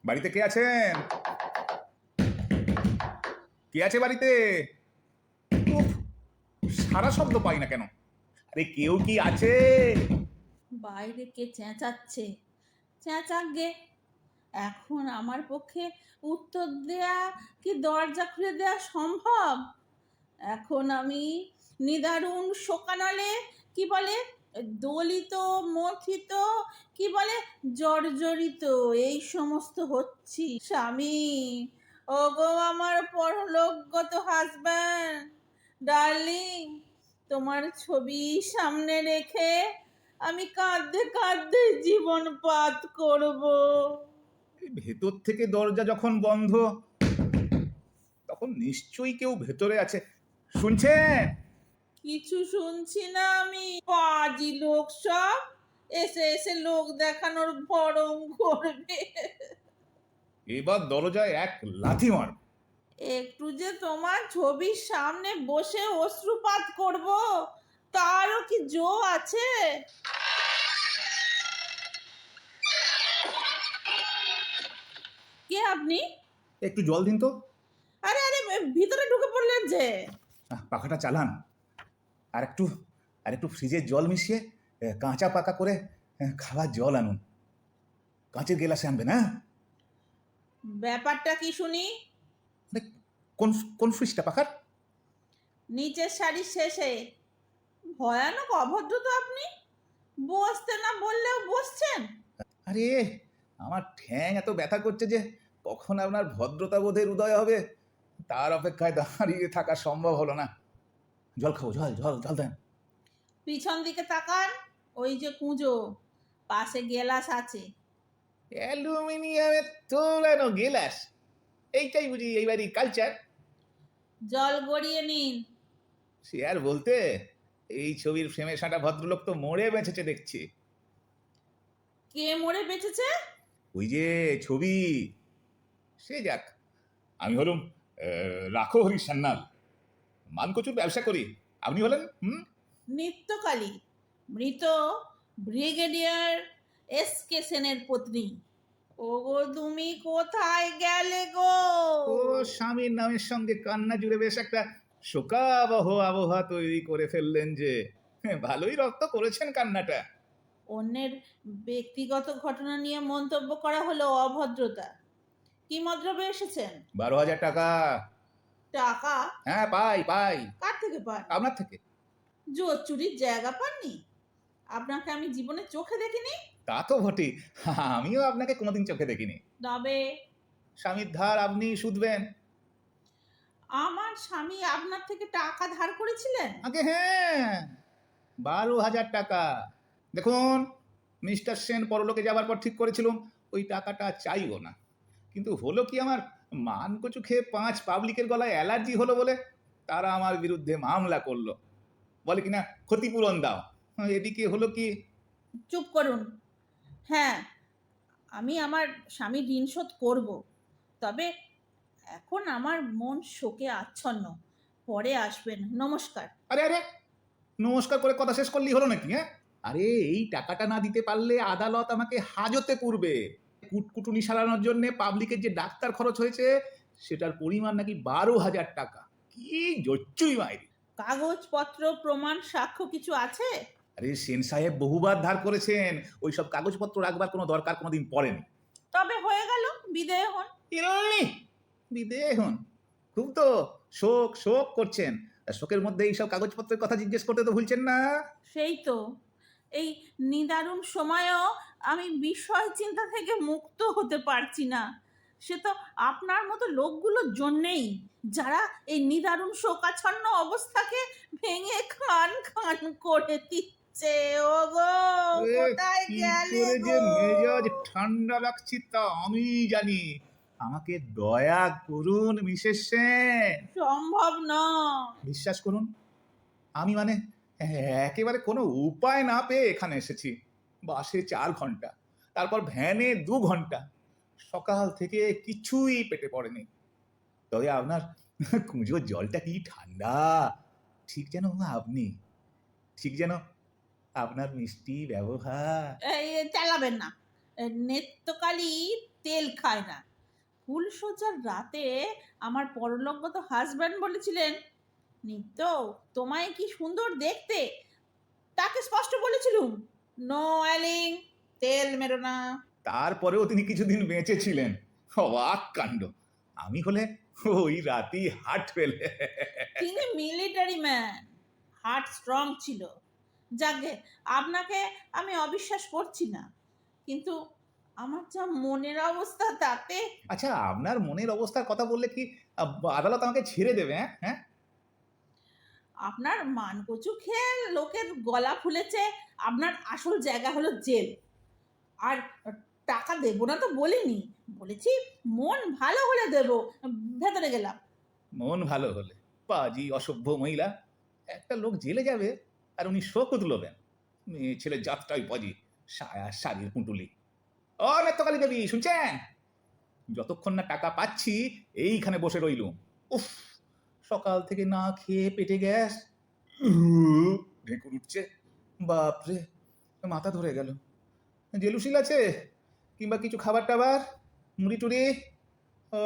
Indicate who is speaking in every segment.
Speaker 1: বাড়িতে কে আছেন? কে আছে বাড়িতে? উফ, সারা শব্দ পাই না কেন? আরে কেউ কি আছে?
Speaker 2: বাইরে কে চেঁচাচ্ছে? চেঁচাক গে। এখন আমার পক্ষে উত্তর দেয়া কি দরজা খুলে দেয়া সম্ভব? এখন আমি নিদারুণ শোকানলে, কি বলে, দলিত, মথিত, কি বলে, জর্জরিত, এই সমস্ত হচ্ছি। স্বামী, ওগো আমার পরলোকগত হাজব্যান্ড, ডার্লিং, তোমার ছবি সামনে রেখে আমি কাঁদতে কাঁদতে জীবন পাত করব।
Speaker 1: এই ভেতর থেকে দরজা যখন বন্ধ, তখন নিশ্চয়ই কেউ ভেতরে আছে। শুনছেন?
Speaker 2: কিছু শুনছি না আমি। পাজি লোক সব এসে এসে লোক দেখানোর ভরম করবে।
Speaker 1: এবার দরজায় এক লাথি মার।
Speaker 2: একটু যে তোমার ছবির সামনে বসে অশ্রুপাত করব, তারও কি জো আছে? কে আপনি?
Speaker 1: একটু জল দিন তো।
Speaker 2: আরে আরে, ভিতরে ঢুকে পড়লেন যে?
Speaker 1: পাখাটা চালান। আর একটু আর একটু ফ্রিজের জল মিশিয়ে কাঁচা পাকা করে খাওয়ার জল আনুন। কাঁচের গেলাসে আনবেন, হ্যাঁ?
Speaker 2: ব্যাপারটা কি শুনি?
Speaker 1: আরে, কোন কোন ফ্রিজটা পাখার?
Speaker 2: নিচের শাড়ির শেষে। ভয়ানক অভদ্র তো আপনি। বসতে না বললেও বসছেন।
Speaker 1: আরে, আমার ঠ্যাং এত ব্যথা করছে যে কখন আপনার ভদ্রতা বোধের উদয় হবে তার অপেক্ষায় দাঁড়িয়ে থাকা সম্ভব হলো না। জল খাবো, জল জল জল দেন।
Speaker 2: পিছন দিকে তাকান, ওই যে কুঁজো, পাশে গেলাস আছে।
Speaker 1: অ্যালুমিনিয়ামের তোলানো গেলাস, এইটাই বুঝি এইবারই কালচার।
Speaker 2: জল গড়িয়ে নিন।
Speaker 1: সে আর বলতে, এই ছবির ফ্রেমে সাঁটা ভদ্রলোক তো মরে বেঁচেছে দেখছি।
Speaker 2: কে মরে বেঁচেছে?
Speaker 1: ওই যে ছবি। সে যাক, আমি হলুম রাখো হরি সান্যাল, মানকচুর ব্যবসা করি। আপনি হলেন
Speaker 2: নিত্যকালী মৃত ব্রিগেডিয়ার এস কে সেনের পত্নী। ওগো তুমি কোথায় গেলে গো?
Speaker 1: ও স্বামীর নামের সঙ্গে কান্না জুড়ে বেশ একটা শোকাবহ আবহাওয়া তৈরি করে ফেললেন যে। ভালোই রক্ত করেছেন কান্নাটা।
Speaker 2: অন্যের ব্যক্তিগত ঘটনা নিয়ে মন্তব্য করা হলো অভদ্রতা। কি মদ্রবে এসেছেন?
Speaker 1: 12,000 টাকা।
Speaker 2: টাকা?
Speaker 1: হ্যাঁ, পাই পাই।
Speaker 2: কার থেকে পান?
Speaker 1: আপনার থেকে।
Speaker 2: জোর চুরির জায়গা পাননি? আপনাকে আমি জীবনে চোখে দেখিনি।
Speaker 1: তা তো বটেই, আমিও আপনাকে কোনোদিন চোখে দেখিনি।
Speaker 2: তবে
Speaker 1: স্বামীর ধার আপনি শুধবেন।
Speaker 2: আমার স্বামী আপনার থেকে টাকা ধার করেছিলেন?
Speaker 1: আগে হ্যাঁ, 12,000 টাকা। দেখুন, মিস্টার সেন পরলোকে যাবার পর ঠিক করেছিলাম ওই টাকাটা চাইব না। কিন্তু হলো কি, আমার মানকচু খেয়ে 5 পাবলিকের গলায় অ্যালার্জি হলো বলে তারা আমার বিরুদ্ধে মামলা করলো। বলে কিনা ক্ষতিপূরণ দাও। এদিকে হলো কি।
Speaker 2: চুপ করুন। হ্যাঁ, আমি আমার স্বামীর ঋণ শোধ করব, তবে এখন আমার মন শোকে আচ্ছন্ন। পরে আসবেন, নমস্কার।
Speaker 1: আরে আরে, নমস্কার করে কথা শেষ করলেই হলো নাকি? হ্যাঁ, আরে এই টাকাটা না দিতে পারলে আদালত আমাকে হাজতে পুরবে। কুটকুটুনি সারানোর জন্য পাবলিকের যে ডাক্তার খরচ হয়েছে সেটার পরিমাণ নাকি 12,000 টাকা। কি জচ্চুই মাইরি।
Speaker 2: কাগজপত্র, প্রমাণ, সাক্ষ্য কিছু আছে?
Speaker 1: আরে সেন সাহেব বহুবার ধার করেছেন, ওইসব কাগজপত্র রাখবার কোনো দরকার কোনোদিন পড়েনি।
Speaker 2: তবে হয়ে গেল, বিদেয় হন।
Speaker 1: ইল্লি, বিদেয় হন? খুব তো শোক শোক করছেন। আর শোকের মধ্যে এইসব কাগজপত্রের কথা জিজ্ঞেস করতে তো ভুলছেন না।
Speaker 2: সেই তো, এই নিদারুণ সময়ও আমি বিষয় চিন্তা থেকে মুক্ত হতে পারছি না। সে তো আপনার মতো লোকগুলোর জন্যেই, যারা এই নিদারুণ শোকাচ্ছন্ন অবস্থাকে ভেঙে খান খান করে দিচ্ছে। ওগো
Speaker 1: এ,
Speaker 2: কোথায়
Speaker 1: কি
Speaker 2: গেলে
Speaker 1: করে যে
Speaker 2: গো?
Speaker 1: মেজাজ ঠান্ডা রাখছি তা আমি জানি। আমাকে দয়া করুন মিসেস সেন।
Speaker 2: সম্ভব নয়।
Speaker 1: বিশ্বাস করুন, আমি মানে একেবারে কোনো উপায় না পেয়ে এখানে এসেছি। বাসে 4 ঘন্টা, তারপর ভ্যানে 2 ঘন্টা, সকাল থেকে কিছুই পেটে পড়েনি। তবে আপনার কুঁজোর জলটা কি ঠান্ডা! ঠিক যেন আপনি, ঠিক যেন আপনার মিষ্টি ব্যবহার।
Speaker 2: এই চালাবেন না। নেত্যকালী তেল খায় না। ফুলসজ্জার রাতে আমার পরলোকগত হাজব্যান্ড বলেছিলেন, নিত্য, তোমায় কি সুন্দর দেখতে। তাকে স্পষ্ট বলেছিলুম, নো অ্যালিং, তেল মেরো না।
Speaker 1: তারপরেও তিনি কিছুদিন বেঁচে ছিলেন। অবাক কাণ্ড। আমি হলে ওই রাতেই হার্ট ফেলে।
Speaker 2: তিনি মিলিটারি ম্যান, হার্ট স্ট্রং ছিল। যাকে আপনাকে আমি অবিশ্বাস করছি না, কিন্তু আমার যা মনের অবস্থা তাতে।
Speaker 1: আচ্ছা, আপনার মনের অবস্থার কথা বললে কি আদালত আমাকে ছেড়ে দেবে? হ্যাঁ হ্যাঁ,
Speaker 2: আপনার মানকচু খেয়ে লোকের গলা ফুলেছে, আপনার আসল জায়গা হলো জেল। আর টাকা দেবো না তো বলিনি, বলেছি মন ভালো হলে দেবো। ভেতরে গেলাম।
Speaker 1: মন ভালো হলে? পাজি অসভ্য মহিলা! একটা লোক জেলে যাবে আর উনি শোক তুলবেন? মেয়ে ছেলে জাতটাই পাজি, সায়া শাড়ির পুঁটুলি। ও নেত্রকালী দেবী, শুনছেন? যতক্ষণ না টাকা পাচ্ছি এইখানে বসে রইলুম। উফ, সকাল থেকে না খেয়ে পেটে গ্যাস, ঢেকুর উঠছে। বাপরে, মাথা ধরে গেল। জেলুশিল আছে কিংবা কিছু খাবার টাবার, মুড়ি টুড়ি? ও,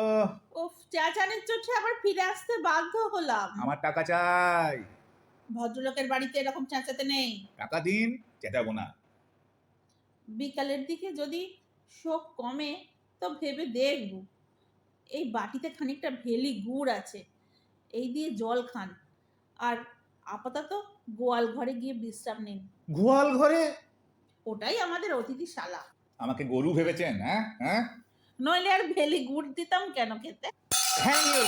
Speaker 2: উফ, চেঁচানির চোটে আবার ফিরে আসতে বাধ্য হলাম।
Speaker 1: আমার টাকা চাই।
Speaker 2: ভদ্রলোকের বাড়িতে এরকম চেঁচাতে নেই।
Speaker 1: টাকা দিন, চেঁচাবো না।
Speaker 2: বিকালের দিকে যদি শোক কমে তো ভেবে দেখব। এই বাটিতে খানিকটা ভেলি গুড় আছে, এই দিয়ে জল খান। আর আপাতত গোয়াল ঘরে গিয়ে বিশ্রাম নিন।
Speaker 1: গোয়াল ঘরে?
Speaker 2: ওটাই আমাদের অতিথিশালা।
Speaker 1: আমাকে গরু ভেবেছেন? হ্যাঁ হ্যাঁ,
Speaker 2: নইলে আর ভেলি গুড় দিতাম কেন খেতে?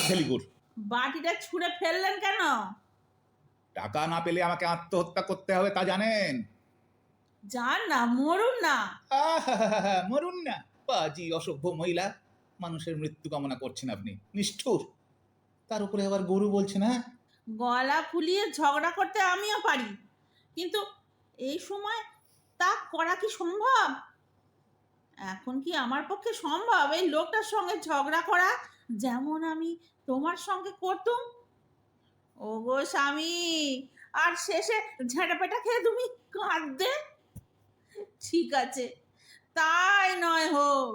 Speaker 1: Very good.
Speaker 2: বাটিটা ছুঁড়ে ফেললেন কেন?
Speaker 1: টাকা না পেলে আমাকে আত্মহত্যা করতে হবে, তা জানেন?
Speaker 2: যান না, মরুন না।
Speaker 1: আহাহাহা, মরুন না? পাজি অসভ্য মহিলা! মানুষের মৃত্যু কামনা করছেন আপনি, নিষ্ঠুর! তার উপরে আবার গরু বলছেন? হ্যাঁ,
Speaker 2: গলা ফুলিয়ে ঝগড়া করতে আমিও পারি, কিন্তু এই সময় তা করা কি সম্ভব? এখন কি আমার পক্ষে সম্ভব এই লোকটার সঙ্গে ঝগড়া করা, যেমন আমি তোমার সঙ্গে করতুম? ওগো স্বামী, আর শেষে ঝেঁটাপেটা খেয়ে তুমি কাঁদবে। ঠিক আছে, তাই নয় হোক।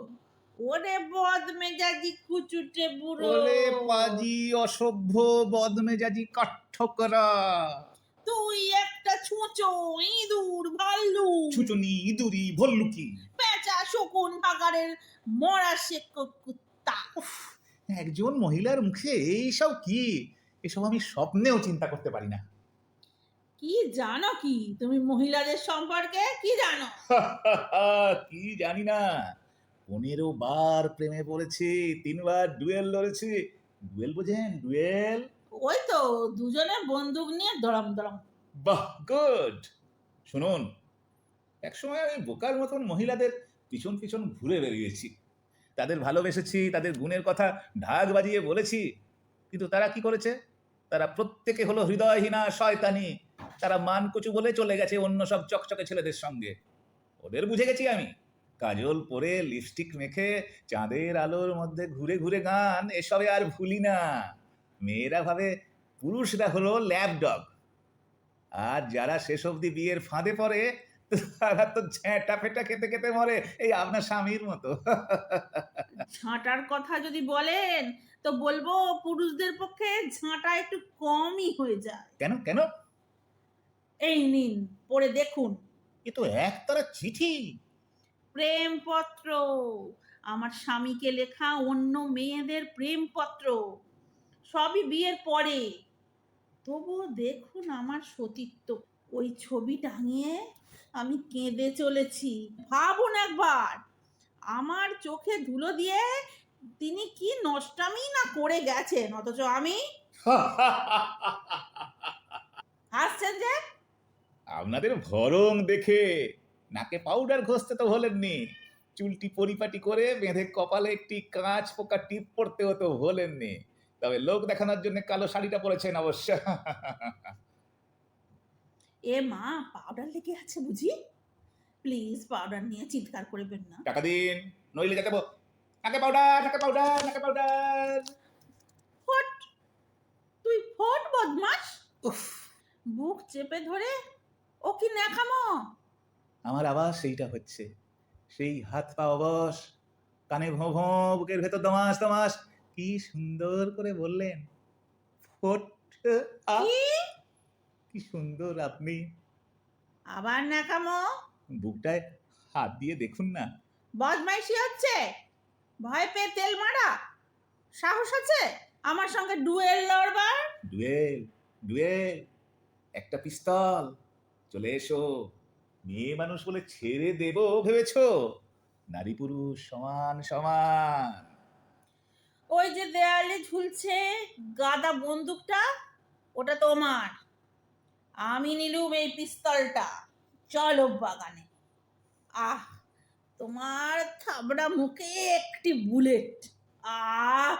Speaker 2: ওরে বদমেজাজি কুচুটে বুড়ো,
Speaker 1: ওরে পাজি অসভ্য বদমেজাজি কাঠঠোকরা!
Speaker 2: তুই একটা ছুঁচো, ইঁদুর, ভাল্লুক,
Speaker 1: ছুচনি, ইঁদুরি, ভল্লুকি!
Speaker 2: পেঁচা, শকুন, ভাগাড়ের মরা সে কুত্তা।
Speaker 1: একজন মহিলার মুখে এইসব কি? এসব আমি স্বপ্নেও চিন্তা করতে পারি না।
Speaker 2: কি জানো কি তুমি মহিলাদের সম্পর্কে? কি জানো?
Speaker 1: কি জানি না? 15 বার প্রেমে পড়েছে, 3 বার ডুয়েল লড়েছে। ডুয়েল বোঝেন? ডুয়েল?
Speaker 2: ওই তো দুজনে বন্দুক নিয়ে দড়াম দড়াম।
Speaker 1: বাহ, গুড! শুনুন, একসময় আমি বোকার মতন মহিলাদের পিছন পিছন ঘুরে বেরিয়েছি। তাদের ভালোবেসেছি, তাদের গুণের কথা ঢাক বাজিয়ে বলেছি। কিন্তু তারা কি করেছে? তারা প্রত্যেকে হলো হৃদয়হীনা শয়তানি। তারা মানকচু বলে চলে গেছে অন্য সব চকচকে ছেলেদের সঙ্গে। ওদের বুঝে গেছি আমি। কাজল পরে, লিপস্টিক মেখে, চাঁদের আলোর মধ্যে ঘুরে ঘুরে গান, এসবে আর ভুলি না। মেয়েরা ভাবে পুরুষরা হলো ল্যাপডগ। আর যারা শেষ অবধি বিয়ের ফাঁদে পড়ে, তারা তো ঝ্যাঁটা ফেটা খেতে খেতে মরে, এই আপনার স্বামীর মতো।
Speaker 2: ঝাঁটার কথা যদি বলেন তো বলবো পুরুষদের পক্ষে ঝাঁটা একটু কমই হয়ে যায়।
Speaker 1: কেন কেন?
Speaker 2: এই নিন, পড়ে দেখুন।
Speaker 1: এ তো একতারা চিঠি।
Speaker 2: প্রেমপত্র, আমার স্বামীকে লেখা অন্য মেয়েদের প্রেমপত্র, সবই বিয়ের পরে। তবুও দেখুন আমার সতীত্ব। ওই ছবি টাঙিয়ে আমি কেঁদে চলেছি। ভাবুন একবার, আমার চোখে ধুলো দিয়ে তিনি কি নষ্টামি না করে গেছেন, অথচ আমি। হাসছেন যে?
Speaker 1: আপনাদের ভরং দেখে নাকে পাউডার ঘষতে তো ভোলেননি, চুলটি পরিপাটি করে বেঁধে কপালে একটি কাঁচ পোকা টিপ পড়তে হতো ভোলেননি। তবে লোক দেখানোর জন্য কালো শাড়িটা পরেছেন অবশ্য।
Speaker 2: এ মা, পাউডার লেগে আছে বুঝি? প্লিজ পাউডার নিয়ে চিৎকার করবেন না।
Speaker 1: টাকা দিন, নইলে যেতে বো। নাকে পাউডার, নাকে পাউডার, নাকে পাউডার!
Speaker 2: ফট, তুই ফট বদমাস!
Speaker 1: উফ,
Speaker 2: বুক চেপে ধরে ও কি ন্যাকামো!
Speaker 1: আমার আবার সেইটা হচ্ছে। সেই হাত পা অবশ, কানে ভোঁ ভোঁ, বুকের ভেতর দমাস দমাস, কি সুন্দর করে বললেন, ফোট আ,
Speaker 2: কি?
Speaker 1: কি সুন্দর আপনি।
Speaker 2: আবার ন্যাকামো?
Speaker 1: বুকটায় হাত দিয়ে দেখুন না।
Speaker 2: বদমাইশি হচ্ছে? ভয় পেয়ে তেল মারা? সাহস আছে আমার সঙ্গে ডুয়েল লড়বার?
Speaker 1: ডুয়েল, ডুয়েল, একটা পিস্তল, চলে এসো। মেয়ে মানুষ বলে ছেড়ে দেব ভেবেছো? নারী পুরুষ সমান সমান।
Speaker 2: ওই যে দেয়ালে ঝুলছে গাদা বন্দুকটা, ওটা তোমার। আমি নিলুম এই পিস্তলটা। চলো বাগানে। আহ, তোমার থাবড়া মুখে একটি বুলেট। আহ,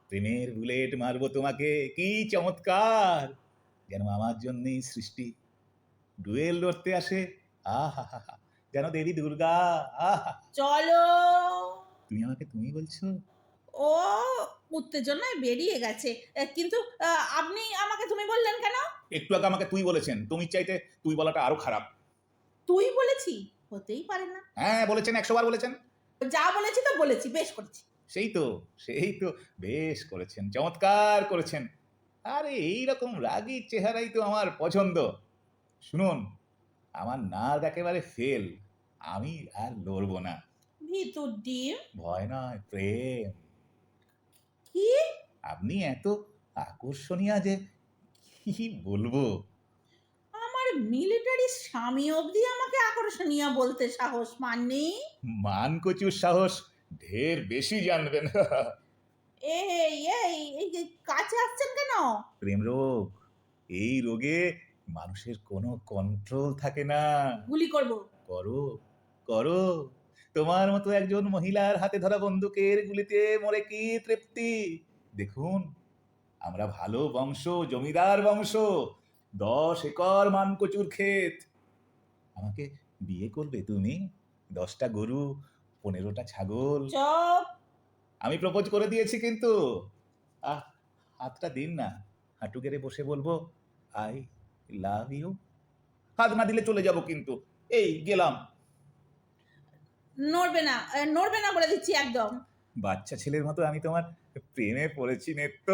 Speaker 1: প্রেমের বুলেট মারবো তোমাকে, কি চমৎকার! যেন আমার জন্যই সৃষ্টি। ডুয়েল লড়তে আসে, আহা হা হা, যেন দেবী দুর্গা। আহা,
Speaker 2: চলো।
Speaker 1: তুমি আমাকে তুমি বলছো?
Speaker 2: ও উত্তেজনায় বেরিয়ে গেছে। কিন্তু আপনি আমাকে তুমি বললেন কেন?
Speaker 1: একটু আগে আমাকে তুই বলেছেন, তুমি চাইতে তুই বলাটা আরো খারাপ।
Speaker 2: তুই বলেছি? হতেই পারে না।
Speaker 1: হ্যাঁ বলেছেন, 100 বার বলেছেন।
Speaker 2: যা বলেছি তো বলেছি, বেশ করেছি।
Speaker 1: সেই তো, সেই তো, বেশ করেছেন, চমৎকার করেছেন। আরে এইরকম রাগী চেহারাই তো আমার পছন্দ। শুনুন, আমার নার্ভ একেবারে ফেল, আমি আর লড়বো না।
Speaker 2: ভিতর ডিম?
Speaker 1: ভয় নয়, প্রেম।
Speaker 2: কি?
Speaker 1: আপনি এত আকর্ষণীয় যে কি বলবো।
Speaker 2: আমার মিলিটারি স্বামী অবধি আমাকে আকর্ষণীয় বলতে সাহস পাননি?
Speaker 1: মানকচুর সাহস ঢের বেশি জানবেন।
Speaker 2: এই এই এই যে কাছে আসছেন কেন?
Speaker 1: প্রেম রোগ, এই রোগে মানুষের কোনো কন্ট্রোল থাকে না।
Speaker 2: গুলি করব।
Speaker 1: করো, করো। তোমার মতো একজন মহিলার হাতে ধরা বন্দুকের গুলিতে মরে কি তৃপ্তি। দেখুন, আমরা ভালো বংশ, জমিদার বংশ, 10 একর মানকচুর ক্ষেত। আমাকে বিয়ে করবে তুমি? 10টা গরু, 15টা ছাগল।
Speaker 2: চপ।
Speaker 1: আমি প্রপোজ করে দিয়েছি কিন্তু। আহ, হাতটা দিন না, হাঁটু গেড়ে বসে বলবো আই লাভ ইউ। হাত না দিলে চলে যাব কিন্তু। এই গেলাম।
Speaker 2: নড়বে না, নড়বে না বলে দিচ্ছি একদম।
Speaker 1: বাচ্চা ছেলের মতো আমি তোমার প্রেমে পড়েছি নেত্য,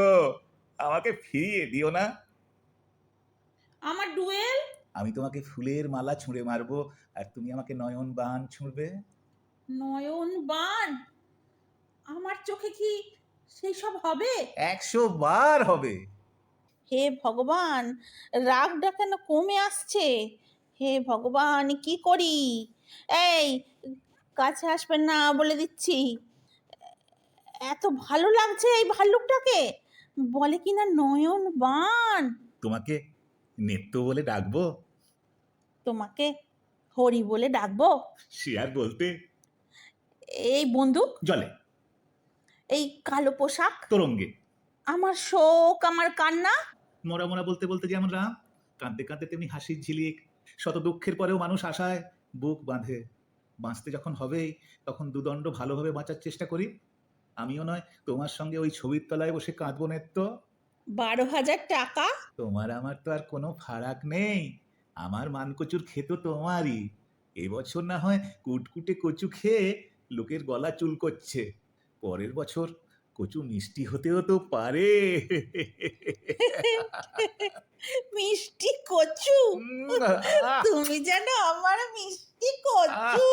Speaker 1: আমাকে ফিরিয়ে দিও না।
Speaker 2: আমার ডুয়েল?
Speaker 1: আমি তোমাকে ফুলের মালা ছুঁড়ে মারবো, আর তুমি আমাকে নয়ন বাণ ছুঁড়বে।
Speaker 2: নয়ন বান? আমার চোখে কি সেই সব হবে?
Speaker 1: 100 বার হবে।
Speaker 2: হে ভগবান, রাগটা কেন কমে আসছে? হে ভগবান, কি করি? এই, কাছে আসবেন না বলে দিচ্ছি। এত ভালো লাগছে এই ভাল্লুকটাকে। বলে কিনা নয়ন বান।
Speaker 1: তোমাকে নেত্য বলে ডাকবো?
Speaker 2: তোমাকে হরি বলে ডাকবো?
Speaker 1: সে আর বলতে।
Speaker 2: এই বন্দুক,
Speaker 1: জলে,
Speaker 2: এই কালো পোশাক,
Speaker 1: তরঙ্গে,
Speaker 2: আমার শোক, আমার কান্না।
Speaker 1: মরা মরা বলতে বলতে যেমন রাম, কাঁদতে কাঁদতে তেমনি হাসির ঝিলিক। শত দুঃখের পরেও মানুষ আশায় বুক বাঁধে। বাঁচতে যখন হবেই, তখন দুদণ্ড ভালোভাবে বাঁচার চেষ্টা করি। আমিও নয় তোমার সঙ্গে ওই ছবির তলায় বসে কাঁদবো নেত্য।
Speaker 2: 12,000 টাকা?
Speaker 1: তোমার আমার তো আর কোনো ফারাক নেই। আমার মানকচুর ক্ষেত তোমারই। এবছর না হয় কুটকুটে কচু খেয়ে লোকের গলা চুল করছে, পরের বছর কচু মিষ্টি হতেও তো পারে।
Speaker 2: মিষ্টি কচু?
Speaker 1: আহ,
Speaker 2: তুমি যেন আমার মিষ্টি
Speaker 1: আহ,
Speaker 2: কচু।